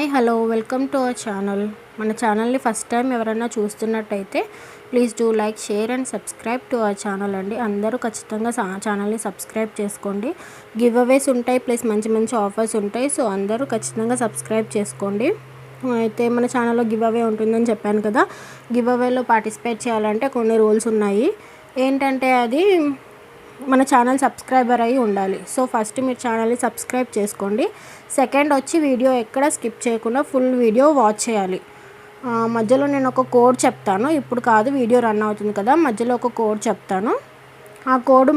Hi hello welcome to our channel. మన ఛానల్ని first time ఎవరైనా చూస్తున్నట్టయితే please do like share and subscribe to our channel అండి. అందరూ ఖచ్చితంగా ఛానల్ని సబ్స్క్రైబ్ చేసుకోండి. గివ్ అవేస్ ఉంటాయి, ప్లస్ మంచి మంచి ఆఫర్స్ ఉంటాయి. సో అందరూ ఖచ్చితంగా సబ్స్క్రైబ్ చేసుకోండి. అయితే మన ఛానల్లో గివ్ అవే ఉంటుందని చెప్పాను కదా. గివ్ అవేలో పార్టిసిపేట్ చేయాలంటే కొన్ని రూల్స్ ఉన్నాయి. ఏంటంటే అది మన ఛానల్ సబ్స్క్రైబర్ అయి ఉండాలి. సో ఫస్ట్ మీరు ఛానల్ని సబ్స్క్రైబ్ చేసుకోండి. సెకండ్ వచ్చి వీడియో ఎక్కడ స్కిప్ చేయకుండా ఫుల్ వీడియో వాచ్ చేయాలి. మధ్యలో నేను ఒక కోడ్ చెప్తాను, ఇప్పుడు కాదు వీడియో రన్ అవుతుంది కదా, మధ్యలో ఒక కోడ్ చెప్తాను. ఆ కోడ్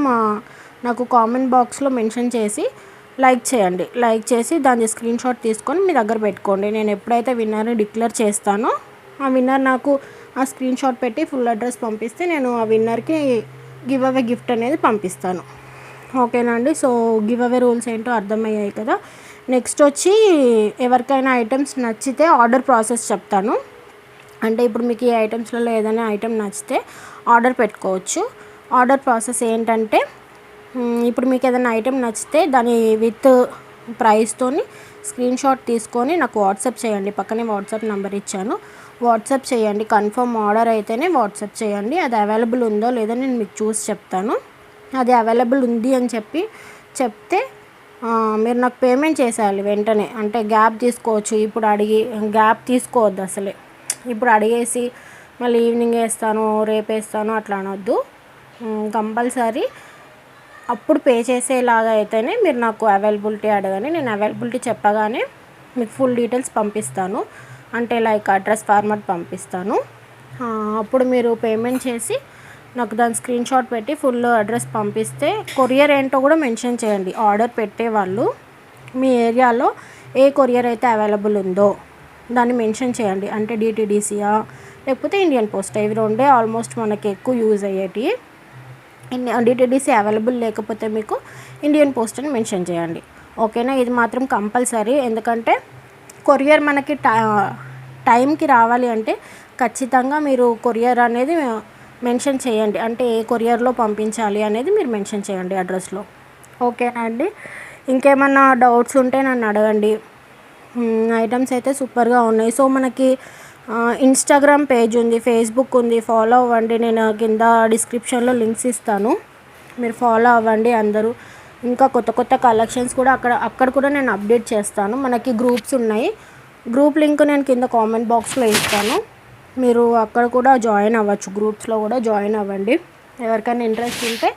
నాకు కామెంట్ బాక్స్లో మెన్షన్ చేసి లైక్ చేయండి. లైక్ చేసి దాని స్క్రీన్ షాట్ తీసుకొని మీ దగ్గర పెట్టుకోండి. నేను ఎప్పుడైతే విన్నర్ని డిక్లేర్ చేస్తానో ఆ విన్నర్ నాకు ఆ స్క్రీన్ షాట్ పెట్టి ఫుల్ అడ్రస్ పంపిస్తే నేను ఆ విన్నర్కి గివ్ అవే గిఫ్ట్ అనేది పంపిస్తాను. ఓకేనా అండి. సో గివ్ అవే రూల్స్ ఏంటో అర్థమయ్యాయి కదా. నెక్స్ట్ వచ్చి ఎవరికైనా ఐటమ్స్ నచ్చితే ఆర్డర్ ప్రాసెస్ చెప్తాను. అంటే ఇప్పుడు మీకు ఈ ఐటమ్స్లలో ఏదైనా ఐటమ్ నచ్చితే ఆర్డర్ పెట్టుకోవచ్చు. ఆర్డర్ ప్రాసెస్ ఏంటంటే ఇప్పుడు మీకు ఏదైనా ఐటమ్ నచ్చితే దాని విత్ ప్రైస్తోని స్క్రీన్ షాట్ తీసుకొని నాకు వాట్సాప్ చేయండి. పక్కనే వాట్సాప్ నెంబర్ ఇచ్చాను, వాట్సాప్ చేయండి. కన్ఫర్మ్ ఆర్డర్ అయితేనే వాట్సాప్ చేయండి. అది అవైలబుల్ ఉందో లేదో నేను మీకు చూసి చెప్తాను. అది అవైలబుల్ ఉంది అని చెప్తే మీరు నాకు పేమెంట్ చేసేయాలి వెంటనే. అంటే గ్యాప్ తీసుకోవచ్చు, ఇప్పుడు గ్యాప్ తీసుకోవద్దు అసలే. ఇప్పుడు అడిగేసి మళ్ళీ ఈవినింగ్ వేస్తాను రేపు వేస్తాను అట్లా అనొద్దు. కంపల్సరీ అప్పుడు పే చేసేలాగా అయితేనే మీరు నాకు అవైలబిలిటీ అడగని. నేను అవైలబిలిటీ చెప్పగానే మీకు ఫుల్ డీటెయిల్స్ పంపిస్తాను. అంటే లైక్ అడ్రస్ ఫార్మాట్ పంపిస్తాను. అప్పుడు మీరు పేమెంట్ చేసి నాకు దాని స్క్రీన్ షాట్ పెట్టి ఫుల్ అడ్రస్ పంపిస్తే కొరియర్ ఏంటో కూడా మెన్షన్ చేయండి. ఆర్డర్ పెట్టేవాళ్ళు మీ ఏరియాలో ఏ కొరియర్ అయితే అవైలబుల్ ఉందో దాన్ని మెన్షన్ చేయండి. అంటే డిటీడీసీయా లేకపోతే ఇండియన్ పోస్ట్, ఇవి రెండే ఆల్మోస్ట్ మనకి ఎక్కువ యూజ్ అయ్యేటి. డిటీడీసీ అవైలబుల్ లేకపోతే మీకు ఇండియన్ పోస్ట్ అని మెన్షన్ చేయండి. ఓకేనా. ఇది మాత్రం కంపల్సరీ. ఎందుకంటే కొరియర్ మనకి టైంకి రావాలి అంటే ఖచ్చితంగా మీరు కొరియర్ అనేది మెన్షన్ చేయండి. అంటే ఏ కొరియర్లో పంపించాలి అనేది మీరు మెన్షన్ చేయండి అడ్రస్లో. ఓకేనా అండి. ఇంకేమన్నా డౌట్స్ ఉంటే నన్ను అడగండి. ఐటమ్స్ అయితే సూపర్గా ఉన్నాయి. సో మనకి ఇన్స్టాగ్రామ్ పేజ్ ఉంది, ఫేస్బుక్ ఉంది, ఫాలో అవ్వండి. నేను కింద డిస్క్రిప్షన్లో లింక్స్ ఇస్తాను, మీరు ఫాలో అవ్వండి అందరూ. ఇంకా కొత్త కొత్త కలెక్షన్స్ కూడా అక్కడ కూడా నేను అప్డేట్ చేస్తాను. మనకి గ్రూప్స్ ఉన్నాయి, గ్రూప్ లింక్ నేను కింద కామెంట్ బాక్స్లో ఇస్తాను. మీరు అక్కడ కూడా జాయిన్ అవ్వచ్చు, గ్రూప్స్లో కూడా జాయిన్ అవ్వండి. ఎవరికైనా ఇంట్రెస్ట్ ఉంటే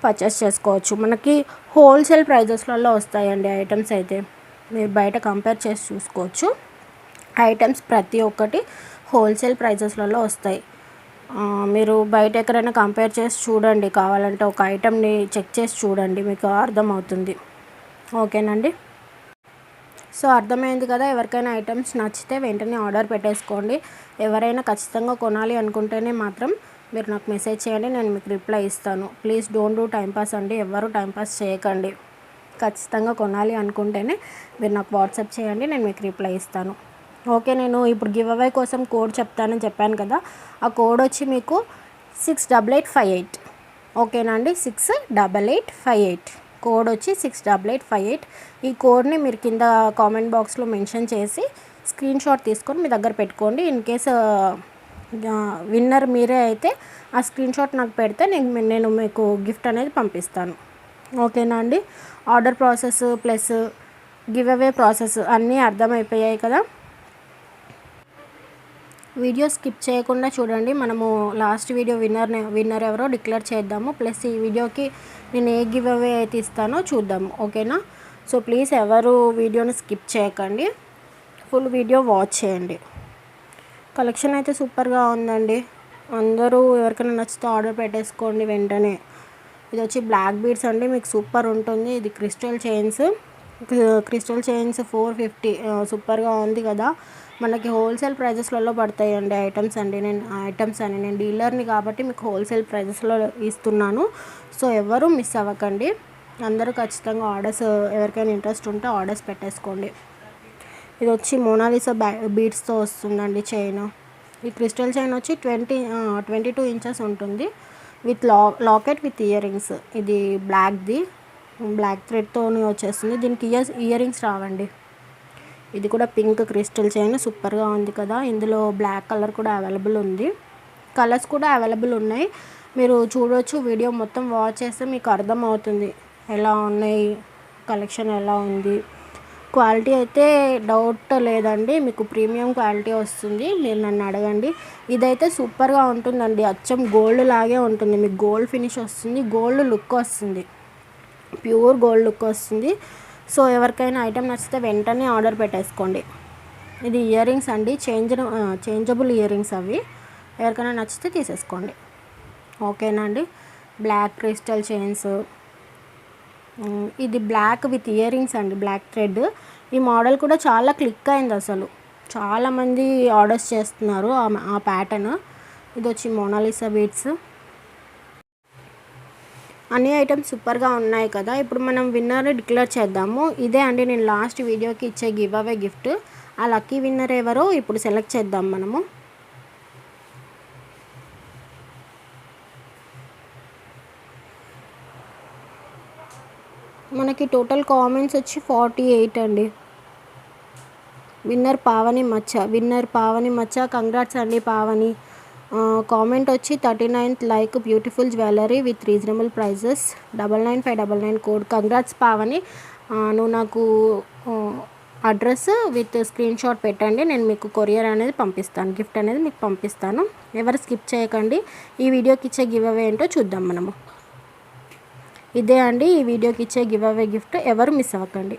పర్చేస్ చేసుకోవచ్చు. మనకి హోల్సేల్ ప్రైజెస్లలో వస్తాయండి ఐటమ్స్. అయితే మీరు బయట కంపేర్ చేసి చూసుకోవచ్చు. ఐటమ్స్ ప్రతి ఒక్కటి హోల్సేల్ ప్రైజెస్లలో వస్తాయి. మీరు బయట ఎక్కడైనా కంపేర్ చేసి చూడండి. కావాలంటే ఒక ఐటమ్ని చెక్ చేసి చూడండి, మీకు అర్థమవుతుంది. ఓకేనండి. సో అర్థమైంది కదా. ఎవరికైనా ఐటమ్స్ నచ్చితే వెంటనే ఆర్డర్ పెట్టేసుకోండి. ఎవరైనా ఖచ్చితంగా కొనాలి అనుకుంటేనే మాత్రం మీరు నాకు మెసేజ్ చేయండి, నేను మీకు రిప్లై ఇస్తాను. ప్లీజ్ డోంట్ డూ టైంపాస్ అండి, ఎవరు టైంపాస్ చేయకండి. ఖచ్చితంగా కొనాలి అనుకుంటేనే మీరు నాకు వాట్సాప్ చేయండి, నేను మీకు రిప్లై ఇస్తాను. ఓకే. నేను ఇప్పుడు గివ్ అవే కోసం కోడ్ చెప్తానని చెప్పాను కదా. ఆ కోడ్ వచ్చి మీకు 68858. ఓకేనా అండి. 68858 కోడ్ వచ్చి 68858. ఈ కోడ్ని మీరు కింద కామెంట్ బాక్స్లో మెన్షన్ చేసి స్క్రీన్ షాట్ తీసుకొని మీ దగ్గర పెట్టుకోండి. ఇన్ కేస్ విన్నర్ మీరే అయితే ఆ స్క్రీన్ షాట్ నాకు పెడితే నేను మీకు గిఫ్ట్ అనేది పంపిస్తాను. ఓకేనా అండి. Order process plus give away process అన్నీ అర్థమైపోయాయి కదా. వీడియో స్కిప్ చేయకుండా చూడండి. మనము లాస్ట్ వీడియో విన్నర్ ఎవరో డిక్లేర్ చేద్దాము. ప్లస్ ఈ వీడియోకి నేను ఏ గివ్ అవే అయితే ఇస్తానో చూద్దాము. ఓకేనా. సో ప్లీజ్ ఎవరు వీడియోని స్కిప్ చేయకండి, ఫుల్ వీడియో వాచ్ చేయండి. కలెక్షన్ అయితే సూపర్గా ఉందండి. అందరూ ఎవరికైనా నచ్చితే ఆర్డర్ పెట్టేసుకోండి వెంటనే. ఇది వచ్చి బ్లాక్ బీడ్స్ అండి, మీకు సూపర్ ఉంటుంది. ఇది క్రిస్టల్ చైన్స్ 450. సూపర్గా ఉంది కదా. మనకి హోల్సేల్ ప్రైజెస్లలో పడతాయండి ఐటమ్స్ అని నేను డీలర్ని కాబట్టి మీకు హోల్సేల్ ప్రైజెస్లో ఇస్తున్నాను. సో ఎవరు మిస్ అవ్వకండి. అందరూ ఖచ్చితంగా ఆర్డర్స్, ఎవరికైనా ఇంట్రెస్ట్ ఉంటే ఆర్డర్స్ పెట్టేసుకోండి. ఇది వచ్చి మోనాలిసా బీడ్స్తో వస్తుందండి చైన్. ఈ క్రిస్టల్ చైన్ వచ్చి 22 ఇంచెస్ ఉంటుంది with locket with ear rings. ఇది బ్లాక్ థ్రెడ్తో వచ్చేస్తుంది. దీనికి ఇయర్ రింగ్స్ రావండి. ఇది కూడా పింక్ క్రిస్టల్ చైన్ సూపర్గా ఉంది కదా. ఇందులో బ్లాక్ కలర్ కూడా అవైలబుల్ ఉంది. కలర్స్ కూడా అవైలబుల్ ఉన్నాయి. మీరు చూడొచ్చు, వీడియో మొత్తం వాచ్ చేస్తే మీకు అర్థమవుతుంది ఎలా ఉన్నాయి, కలెక్షన్ ఎలా ఉంది. క్వాలిటీ అయితే డౌట్ లేదండి, మీకు ప్రీమియం క్వాలిటీ వస్తుంది. మీరు నన్ను అడగండి. ఇదైతే సూపర్గా ఉంటుందండి. అచ్చం గోల్డ్ లాగే ఉంటుంది. మీకు గోల్డ్ ఫినిష్ వస్తుంది, గోల్డ్ లుక్ వస్తుంది, ప్యూర్ గోల్డ్ లుక్ వస్తుంది. సో ఎవరికైనా ఐటెం నచ్చితే వెంటనే ఆర్డర్ పెట్టేసుకోండి. ఇది ఇయర్ రింగ్స్ అండి, చేంజబుల్ ఇయర్ రింగ్స్ అవి. ఎవరికైనా నచ్చితే తీసేసుకోండి. ఓకేనా అండి. బ్లాక్ క్రిస్టల్ చైన్స్, ఇది బ్లాక్ విత్ ఇయర్ రింగ్స్ అండి, బ్లాక్ థ్రెడ్. ఈ మోడల్ కూడా చాలా క్లిక్ అయింది అసలు. చాలామంది ఆర్డర్స్ చేస్తున్నారు ఆ ప్యాటర్న్. ఇది వచ్చి మోనాలిసా బీడ్స్. అన్ని ఐటమ్స్ సూపర్గా ఉన్నాయి కదా. ఇప్పుడు మనం విన్నర్ డిక్లేర్ చేద్దాము. ఇదే అండి నేను లాస్ట్ వీడియోకి ఇచ్చే గివ్ అవే గిఫ్ట్. ఆ లక్కీ విన్నర్ ఎవరో ఇప్పుడు సెలెక్ట్ చేద్దాం మనము. మనకి టోటల్ కామెంట్స్ వచ్చి 48 అండి. విన్నర్ పావని మచ్చ. కంగ్రాట్స్ అండి పావని. కామెంట్ వచ్చి 39th like beautiful jewellery with reasonable prices 99599 code. Congrats Pavani. నువ్వు నాకు అడ్రస్ విత్ స్క్రీన్ షాట్ పెట్టండి, నేను మీకు కొరియర్ అనేది పంపిస్తాను, గిఫ్ట్ అనేది మీకు పంపిస్తాను. ఎవరు స్కిప్ చేయకండి. ఈ వీడియోకి ఇచ్చే గివ్ అవే ఏంటో చూద్దాం మనము. ఇదే అండి ఈ వీడియోకి ఇచ్చే గివ్ అవే గిఫ్ట్, ఎవరు మిస్ అవ్వకండి.